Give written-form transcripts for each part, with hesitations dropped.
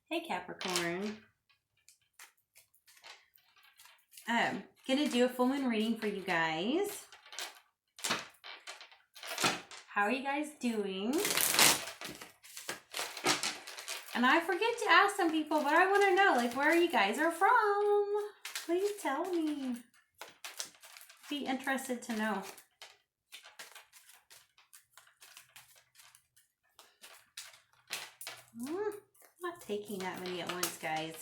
Hey Capricorn. Gonna do a full moon reading for you guys. How are you guys doing? And I forget to ask some people, but I want to know, like, where you guys are from. Please tell me. Be interested to know. Not taking that many at once, guys.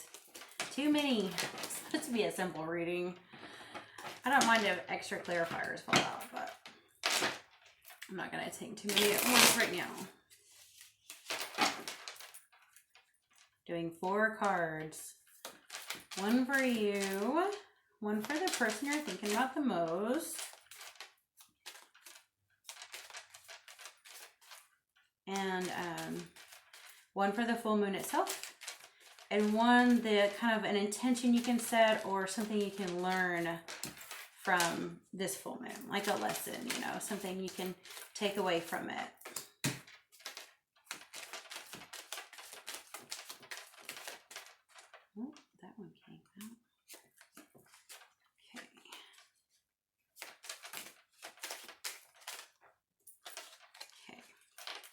Too many. It's supposed to be a simple reading. I don't mind if extra clarifiers fall out, but I'm not going to take too many at once right now. Doing 4 cards. One for you. One for the person you're thinking about the most. And one for the full moon itself. And one that kind of an intention you can set or something you can learn from this full moon. Like a lesson, you know, something you can take away from it. Oh, that one came out. Okay. Okay.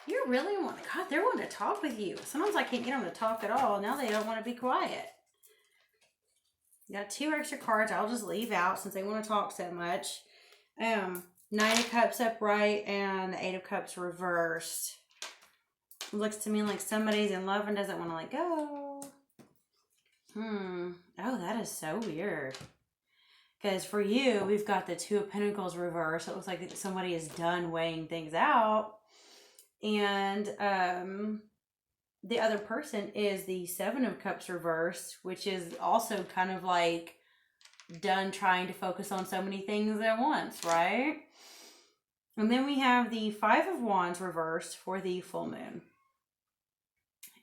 You really want, God, they're wanting to talk with you. Sometimes I can't get them to talk at all. Now they don't want to be quiet. You got 2 extra cards I'll just leave out since they want to talk so much. 9 of Cups upright and the 8 of Cups reversed. Looks to me like somebody's in love and doesn't want to let go. Oh, that is so weird. Because for you, we've got the 2 of Pentacles reversed. It looks like somebody is done weighing things out. And the other person is the 7 of Cups reversed, which is also kind of like done trying to focus on so many things at once, right? And then we have the 5 of Wands reversed for the full moon.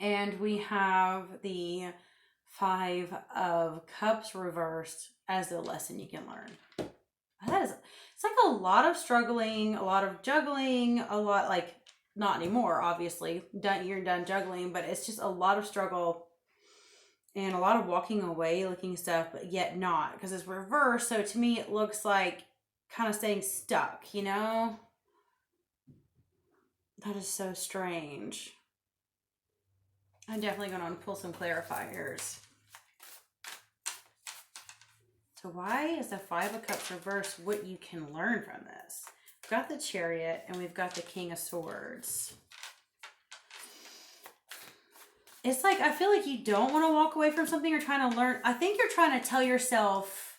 And we have the 5 of Cups reversed as the lesson you can learn. That is, it's like a lot of struggling, a lot of juggling, a lot like, not anymore, obviously. You're done juggling, but it's just a lot of struggle and a lot of walking away looking stuff, but yet not, because it's reversed. So to me, it looks like kind of staying stuck, you know? That is so strange. I'm definitely going to pull some clarifiers. So why is the 5 of Cups reversed what you can learn from this? We've got the Chariot and we've got the King of Swords. It's like, I feel like you don't want to walk away from something you're trying to learn. I think you're trying to tell yourself,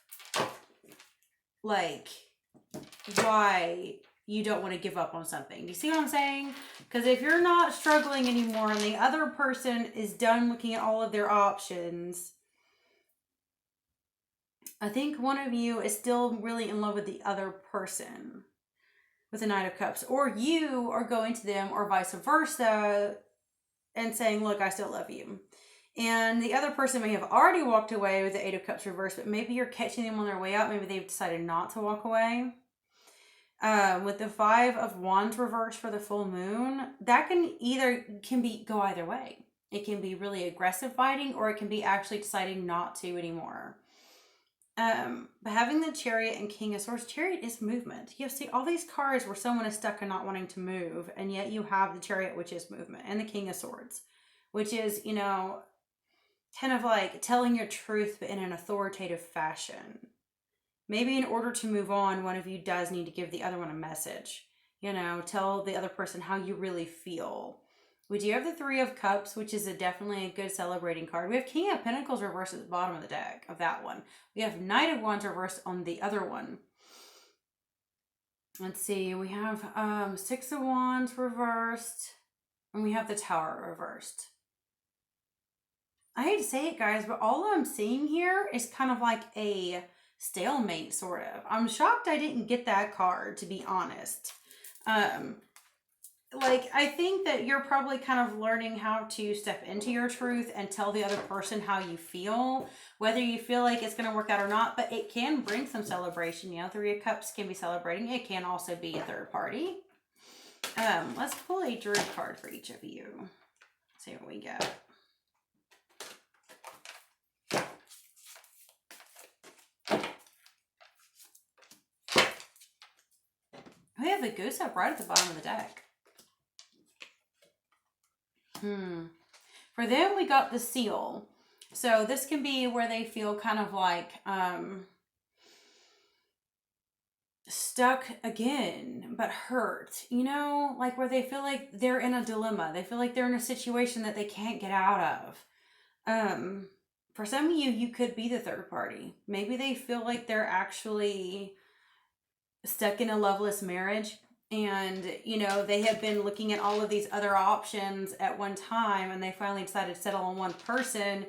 like, why you don't want to give up on something. Do you see what I'm saying? Because if you're not struggling anymore and the other person is done looking at all of their options, I think one of you is still really in love with the other person with the 9 of Cups. Or you are going to them or vice versa and saying, look, I still love you. And the other person may have already walked away with the 8 of Cups reversed, but maybe you're catching them on their way out. Maybe they've decided not to walk away. With the 5 of Wands reversed for the full moon, that can go either way. It can be really aggressive fighting, or it can be actually deciding not to anymore. But having the Chariot and King of Swords, Chariot is movement. You see all these cards where someone is stuck and not wanting to move, and yet you have the Chariot, which is movement, and the King of Swords, which is, you know, kind of like telling your truth, but in an authoritative fashion. Maybe in order to move on, one of you does need to give the other one a message. You know, tell the other person how you really feel. We do have the 3 of Cups, which is definitely a good celebrating card. We have King of Pentacles reversed at the bottom of the deck of that one. We have Knight of Wands reversed on the other one. Let's see. We have 6 of Wands reversed. And we have the Tower reversed. I hate to say it, guys, but all I'm seeing here is kind of like a stalemate, sort of. I'm shocked I didn't get that card, to be honest. Like, I think that you're probably kind of learning how to step into your truth and tell the other person how you feel, whether you feel like it's going to work out or not, but it can bring some celebration. You know, 3 of Cups can be celebrating. It can also be a third party. Let's pull a Druid card for each of you. see what we get. We have a goose up right at the bottom of the deck. For them, we got the seal. So this can be where they feel kind of like stuck again, but hurt, you know, like where they feel like they're in a dilemma. They feel like they're in a situation that they can't get out of. For some of you, you could be the third party. Maybe they feel like they're actually stuck in a loveless marriage, and you know, they have been looking at all of these other options at one time, and they finally decided to settle on one person.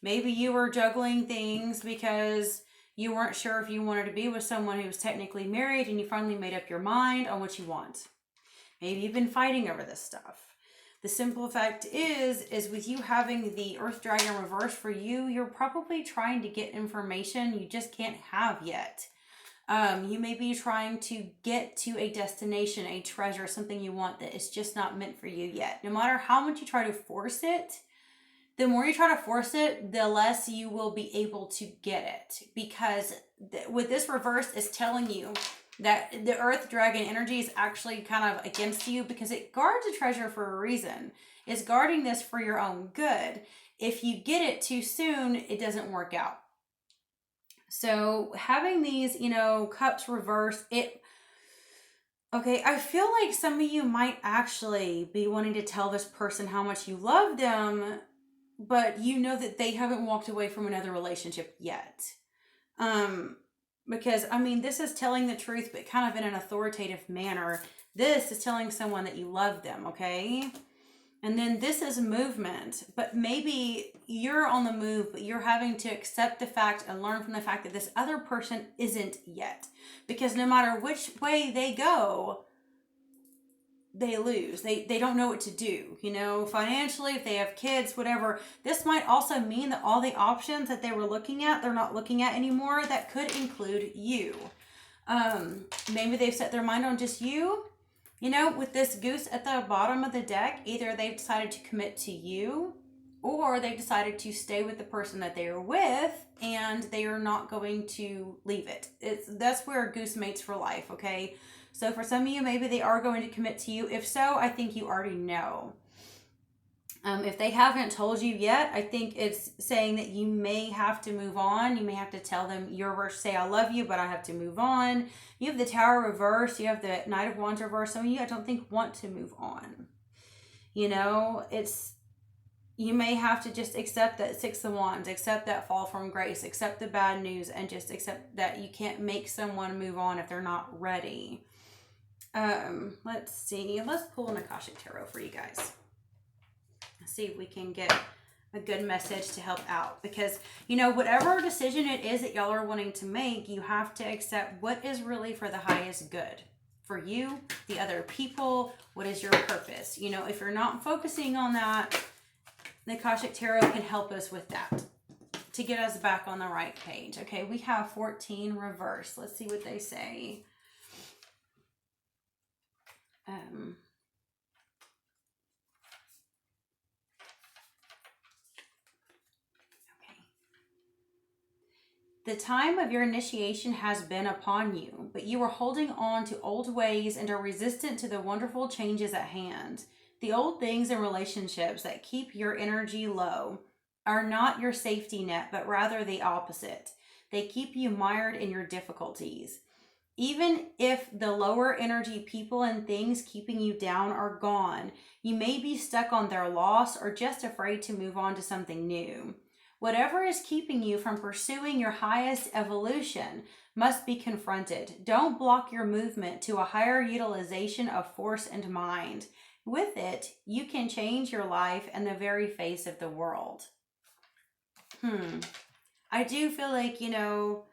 Maybe you were juggling things because you weren't sure if you wanted to be with someone who was technically married, and you finally made up your mind on what you want. Maybe you've been fighting over this stuff. The simple fact is with you having the Earth Dragon reverse, for you, you're probably trying to get information you just can't have yet. You may be trying to get to a destination, a treasure, something you want that is just not meant for you yet. No matter how much you try to force it, the more you try to force it, the less you will be able to get it. Because with this reverse, it's telling you that the Earth Dragon energy is actually kind of against you, because it guards a treasure for a reason. It's guarding this for your own good. If you get it too soon, it doesn't work out. So having these, you know, cups reverse, okay, I feel like some of you might actually be wanting to tell this person how much you love them, but you know that they haven't walked away from another relationship yet. Because, I mean, this is telling the truth, but kind of in an authoritative manner. This is telling someone that you love them, okay? And then this is movement, but maybe you're on the move, but you're having to accept the fact and learn from the fact that this other person isn't yet. Because no matter which way they go, they lose. They don't know what to do, you know, financially, if they have kids, whatever. This might also mean that all the options that they were looking at, they're not looking at anymore. That could include you. Maybe they've set their mind on just you. You know, with this goose at the bottom of the deck, either they've decided to commit to you, or they've decided to stay with the person that they are with, and they are not going to leave it. That's where goose mates for life, okay? So for some of you, maybe they are going to commit to you. If so, I think you already know. If they haven't told you yet, I think it's saying that you may have to move on. You may have to tell them your verse, say, I love you, but I have to move on. You have the Tower reverse. You have the Knight of Wands reverse. Some of you, I don't think, want to move on. You know, you may have to just accept that Six of Wands, accept that fall from grace, accept the bad news, and just accept that you can't make someone move on if they're not ready. Let's see. Let's pull an Akashic Tarot for you guys. See if we can get a good message to help out, because you know, whatever decision it is that y'all are wanting to make, you have to accept what is really for the highest good for you, the other people. What is your purpose? You know, if you're not focusing on that, the Akashic Tarot can help us with that to get us back on the right page. Okay, we have 14 reverse. Let's see what they say. The time of your initiation has been upon you, but you are holding on to old ways and are resistant to the wonderful changes at hand. The old things and relationships that keep your energy low are not your safety net, but rather the opposite. They keep you mired in your difficulties. Even if the lower energy people and things keeping you down are gone, you may be stuck on their loss or just afraid to move on to something new. Whatever is keeping you from pursuing your highest evolution must be confronted. Don't block your movement to a higher utilization of force and mind. With it, you can change your life and the very face of the world. I do feel like, you know,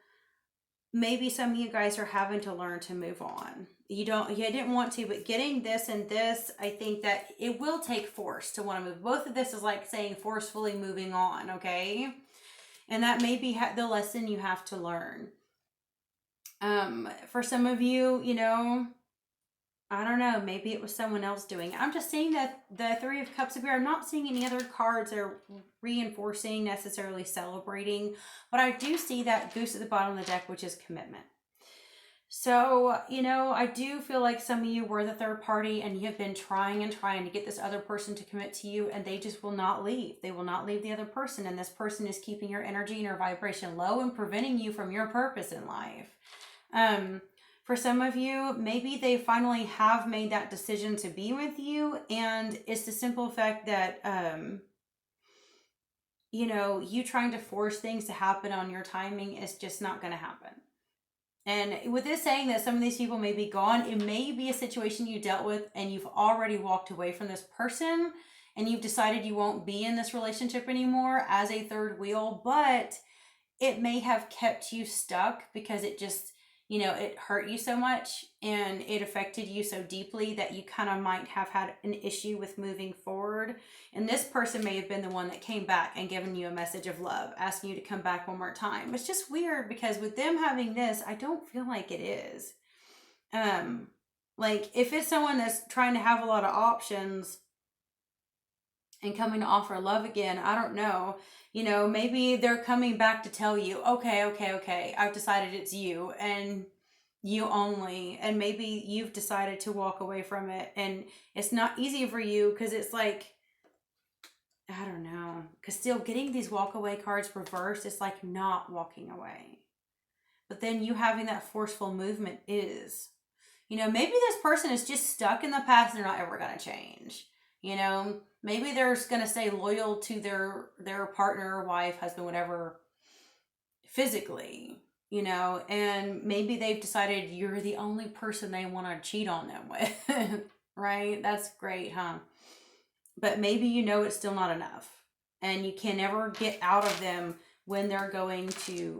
maybe some of you guys are having to learn to move on. You didn't want to, but getting this and this, I think that it will take force to want to move. Both of this is like saying forcefully moving on, okay? And that may be the lesson you have to learn. For some of you, you know, I don't know, maybe it was someone else doing it. I'm just seeing that the Three of Cups appear. I'm not seeing any other cards that are reinforcing, necessarily celebrating, but I do see that goose at the bottom of the deck, which is commitment. So, I do feel like some of you were the third party and you have been trying and trying to get this other person to commit to you, and they just will not leave. They will not leave the other person, and this person is keeping your energy and your vibration low and preventing you from your purpose in life. For some of you, maybe they finally have made that decision to be with you, and it's the simple fact that, you trying to force things to happen on your timing is just not going to happen. And with this saying that some of these people may be gone, it may be a situation you dealt with and you've already walked away from this person and you've decided you won't be in this relationship anymore as a third wheel, but it may have kept you stuck because it just, it hurt you so much and it affected you so deeply that you kind of might have had an issue with moving forward. And this person may have been the one that came back and given you a message of love, asking you to come back one more time. It's just weird because with them having this, I don't feel like it is. Like if it's someone that's trying to have a lot of options and coming to offer love again, I don't know. Maybe they're coming back to tell you, okay, I've decided it's you and you only, and maybe you've decided to walk away from it, and it's not easy for you because it's like, I don't know, because still getting these walk away cards reversed, it's like not walking away. But then you having that forceful movement is, maybe this person is just stuck in the past and they're not ever going to change. Maybe they're going to stay loyal to their partner, wife, husband, whatever, physically, and maybe they've decided you're the only person they want to cheat on them with, right? That's great, huh? But maybe it's still not enough, and you can never get out of them when they're going to,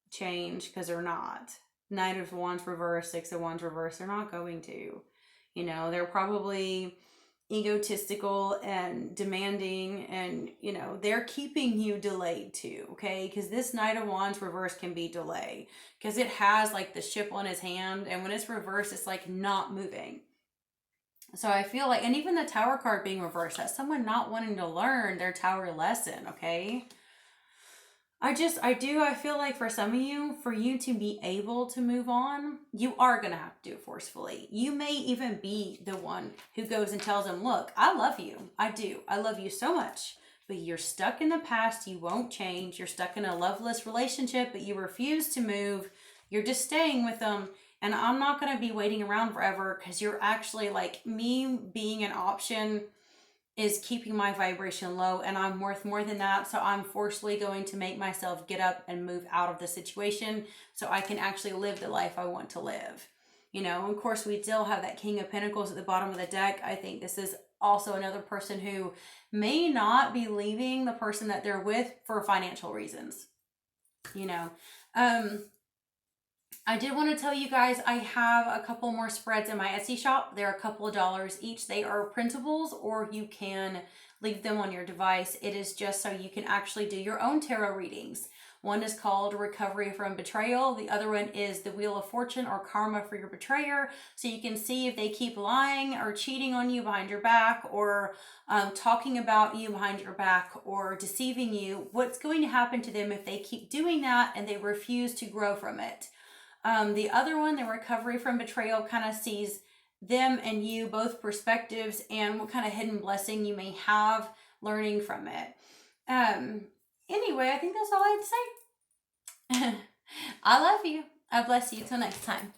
change, because they're not. Knight of Wands reverse, Six of Wands reverse, they're not going to. They're probably egotistical and demanding, and they're keeping you delayed too, okay? Because this Knight of Wands reverse can be delay because it has like the ship on his hand, and when it's reversed, it's like not moving. So I feel like, and even the Tower card being reversed, that's someone not wanting to learn their Tower lesson, okay? I feel like for some of you, for you to be able to move on, you are going to have to do it forcefully. You may even be the one who goes and tells them, look, I love you. I do. I love you so much. But you're stuck in the past. You won't change. You're stuck in a loveless relationship, but you refuse to move. You're just staying with them. And I'm not going to be waiting around forever because you're actually like, me being an option is keeping my vibration low, and I'm worth more than that. So I'm forcefully going to make myself get up and move out of the situation so I can actually live the life I want to live. Of course, we still have that King of Pentacles at the bottom of the deck. I think this is also another person who may not be leaving the person that they're with for financial reasons. I did want to tell you guys I have a couple more spreads in my Etsy shop. They're a couple of dollars each. They are printables, or you can leave them on your device. It is just so you can actually do your own tarot readings. One is called Recovery from Betrayal. The other one is the Wheel of Fortune, or Karma for Your Betrayer. So you can see if they keep lying or cheating on you behind your back, or talking about you behind your back, or deceiving you. What's going to happen to them if they keep doing that and they refuse to grow from it? The other one, the Recovery from Betrayal, kind of sees them and you, both perspectives, and what kind of hidden blessing you may have learning from it. Anyway, I think that's all I have to say. I love you. I bless you. Till next time.